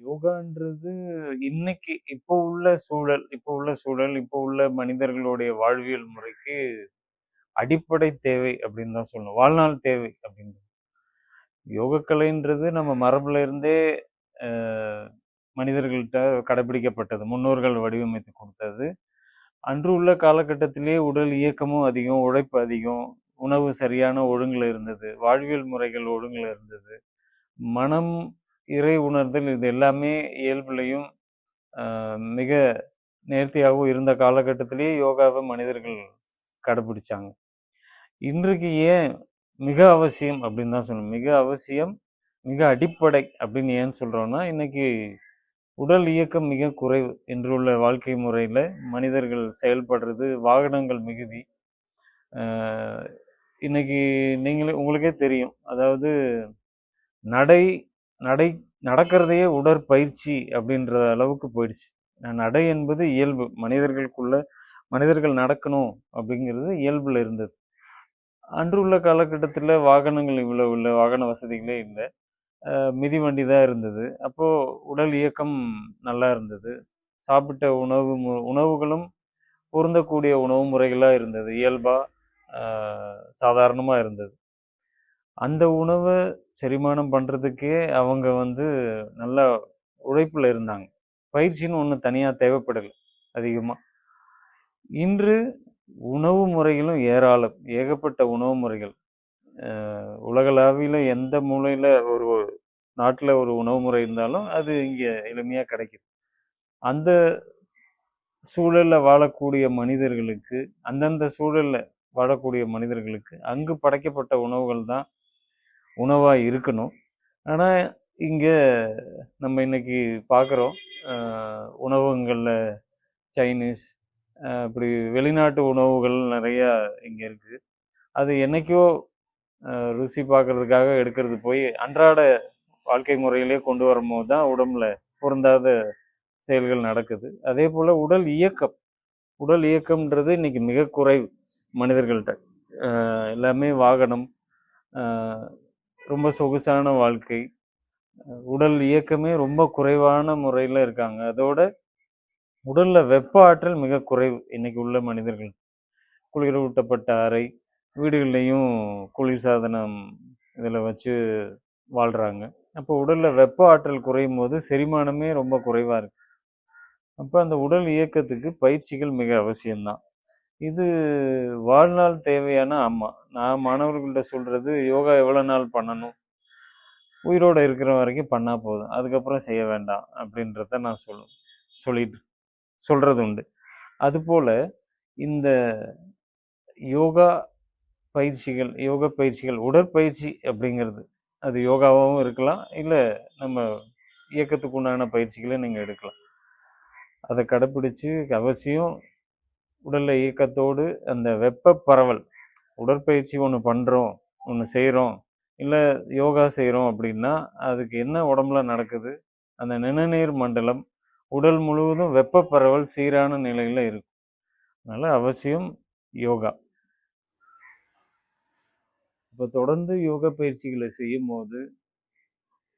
யோகான்றது இன்னைக்கு இப்போ உள்ள மனிதர்களுடைய வாழ்வியல் முறைக்கு அடிப்படை தேவை அப்படின்னு தான் சொல்லணும். வாழ்நாள் தேவை அப்படின்னு. யோகக்கலைன்றது நம்ம மரபுல இருந்தே மனிதர்கள்ட்ட கடைபிடிக்கப்பட்டது. முன்னோர்கள் வடிவமைத்து கொடுத்தது. அன்று உள்ள காலகட்டத்திலே உடல் இயக்கமும் அதிகம், உழைப்பு அதிகம், உணவு சரியான ஒழுங்குல இருந்தது, வாழ்வியல் முறைகள் ஒழுங்குல இருந்தது. மனம், இறை உணர்தல் இது எல்லாமே இயல்புலயும் மிக நேர்த்தியாகவும் இருந்த காலகட்டத்திலேயே யோகாவை மனிதர்கள் கடைபிடிச்சாங்க. இன்றைக்கு ஏன் மிக அவசியம் அப்படின்னு தான் சொல்லணும். மிக அவசியம், மிக அடிப்படை அப்படின்னு ஏன் சொல்றோம்னா, இன்னைக்கு உடல் இயக்கம் மிக குறைவு. இன்றுள்ள வாழ்க்கை முறையில் மனிதர்கள் செயல்படுறது, வாகனங்கள் மிகுதி. இன்னைக்கு உங்களுக்கே தெரியும். அதாவது நடை நடை நடக்கிறதையே உடற்பயிற்சி அப்படின்ற அளவுக்கு போயிடுச்சு. நடை என்பது இயல்பு. மனிதர்கள் நடக்கணும் அப்படிங்கிறது இயல்புல இருந்தது. அன்றுள்ள காலகட்டத்தில் வாகனங்கள் இவ்வளவு இல்லை, வாகன வசதிகளே இல்லை. மிதிவண்டி தான் இருந்தது. அப்போது உடல் இயக்கம் நல்லா இருந்தது. சாப்பிட்ட உணவுகளும் பொருந்தக்கூடிய உணவு முறைகளாக இருந்தது. இயல்பாக சாதாரணமாக இருந்தது. அந்த உணவை செரிமானம் பண்ணுறதுக்கே அவங்க நல்ல உழைப்பில் இருந்தாங்க. பயிற்சின்னு ஒன்று தனியாக தேவைப்படலை அதிகமாக. இன்று உணவு முறைகளும் ஏகப்பட்ட உணவு முறைகள். உலகளாவியில் எந்த மூலையில் ஒரு நாட்டில் ஒரு உணவு முறை இருந்தாலும் அது இங்கே எளிமையாக கிடைக்குது. அந்த சூழலில் வாழக்கூடிய மனிதர்களுக்கு, அந்தந்த சூழலில் வாழக்கூடிய மனிதர்களுக்கு அங்கு படைக்கப்பட்ட உணவுகள் தான் உணவாக இருக்கணும். ஆனால் இங்கே நம்ம இன்னைக்கு பார்க்குறோம், உணவகங்களில் சைனீஸ், இப்படி வெளிநாட்டு உணவுகள் நிறையா இங்கே இருக்குது. அது என்னைக்கோ ருசி பார்க்கறதுக்காக எடுக்கிறது போய் அன்றாட வாழ்க்கை முறையிலே கொண்டு வரும்போது தான் உடம்புல பொருந்தாத செயல்கள் நடக்குது. அதே போல் உடல் இயக்கம்ன்றது இன்னைக்கு மிக குறைவு மனிதர்கள்ட்ட. எல்லாமே வாகனம், ரொம்ப சொகுசான வாழ்க்கை, உடல் இயக்கமே ரொம்ப குறைவான முறையில் இருக்காங்க. அதோட உடலில் வெப்ப ஆற்றல் மிக குறைவு இன்னைக்கு உள்ள மனிதர்கள். குளிரூட்டப்பட்ட அறை, வீடுகள்லையும் குளிர்சாதனம் இதில் வச்சு வாழ்கிறாங்க. அப்போ உடலில் வெப்ப ஆற்றல் குறையும் போது செரிமானமே ரொம்ப குறைவாக இருக்குது. அப்போ அந்த உடல் இயக்கத்துக்கு பயிற்சிகள் மிக அவசியம்தான். இது வாழ்நாள் தேவையான. ஆமாம், நான் மாணவர்கள்ட்ட சொல்கிறது, யோகா எவ்வளோ நாள் பண்ணணும், உயிரோடு இருக்கிற வரைக்கும் பண்ணால் போதும், அதுக்கப்புறம் செய்ய வேண்டாம் அப்படின்றத நான் சொல்கிறது உண்டு. அதுபோல் இந்த யோக பயிற்சிகள் உடற்பயிற்சி அப்படிங்கிறது அது யோகாவாகவும் இருக்கலாம், இல்லை நம்ம இயக்கத்துக்கு உண்டான பயிற்சிகளை நீங்கள் எடுக்கலாம். அதை கடைப்பிடிச்சு அவசியம் உடலில் இயக்கத்தோடு அந்த வெப்ப பரவல், உடற்பயிற்சி ஒன்று பண்ணுறோம், ஒன்று செய்கிறோம், இல்லை யோகா செய்கிறோம் அப்படின்னா அதுக்கு என்ன உடம்புல நடக்குது, அந்த நிணநீர் மண்டலம் உடல் முழுவதும் வெப்ப பரவல் சீரான நிலையில் இருக்கும். அதனால் அவசியம் யோகா. இப்போ தொடர்ந்து யோகா பயிற்சிகளை செய்யும் போது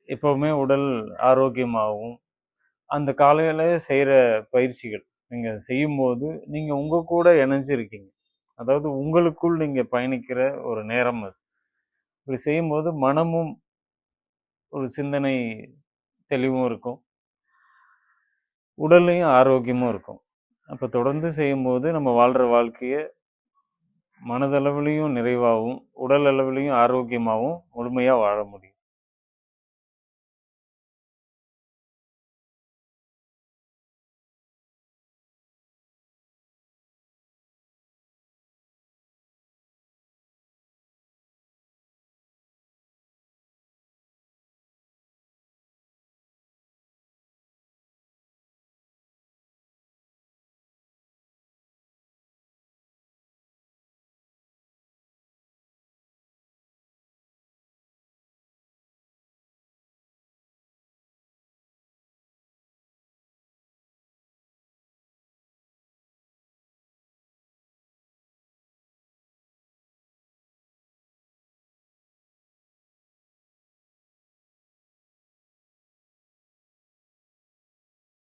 எப்போவுமே உடல் ஆரோக்கியமாகவும், அந்த காலையில் செய்கிற பயிற்சிகள் நீங்கள் செய்யும்போது நீங்கள் உங்கள் கூட இணைஞ்சிருக்கீங்க. அதாவது உங்களுக்குள் நீங்கள் பயணிக்கிற ஒரு நேரம் அது. இப்படி செய்யும்போது மனமும் ஒரு சிந்தனை தெளிவும் இருக்கும், உடல்லையும் ஆரோக்கியமும் இருக்கும். அப்போ தொடர்ந்து செய்யும்போது நம்ம வாழ்கிற வாழ்க்கையை மனதளவுலையும் நிறைவாகவும், உடல் அளவுலையும் ஆரோக்கியமாகவும் முழுமையாக வாழ முடியும்.